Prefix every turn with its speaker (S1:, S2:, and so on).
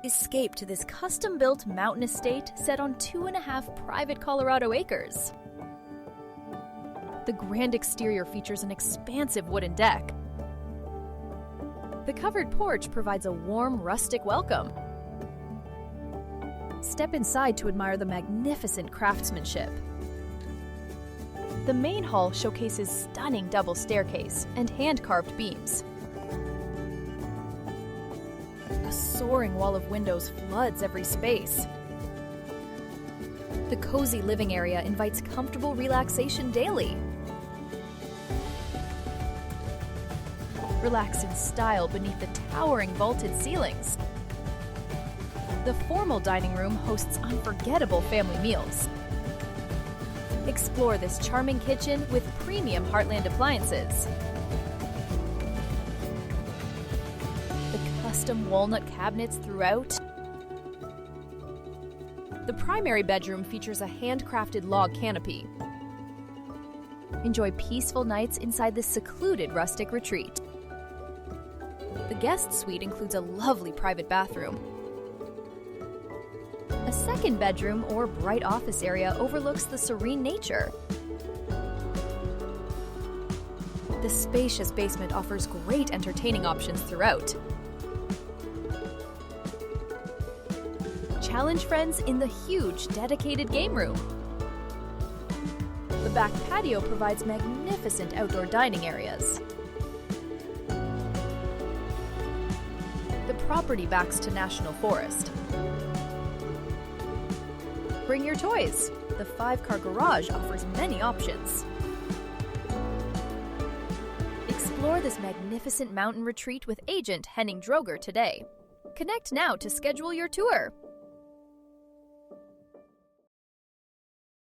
S1: Escape to this custom-built mountain estate set on 2.5 private Colorado acres. The grand exterior features an expansive wooden deck. The covered porch provides a warm, rustic welcome. Step inside to admire the magnificent craftsmanship. The main hall showcases stunning double staircase and hand-carved beams. A soaring wall of windows floods every space. The cozy living area invites comfortable relaxation daily. Relax in style beneath the towering vaulted ceilings. The formal dining room hosts unforgettable family meals. Explore this charming kitchen with premium Heartland appliances. The custom walnut cabinets throughout. The primary bedroom features a handcrafted log canopy. Enjoy peaceful nights inside this secluded rustic retreat. The guest suite includes a lovely private bathroom. A second bedroom or bright office area overlooks the serene nature. The spacious basement offers great entertaining options throughout. Challenge friends in the huge, dedicated game room. The back patio provides magnificent outdoor dining areas. The property backs to National Forest. Bring your toys. The 5-car garage offers many options. Explore this magnificent mountain retreat with agent Henning Droger today. Connect now to schedule your tour.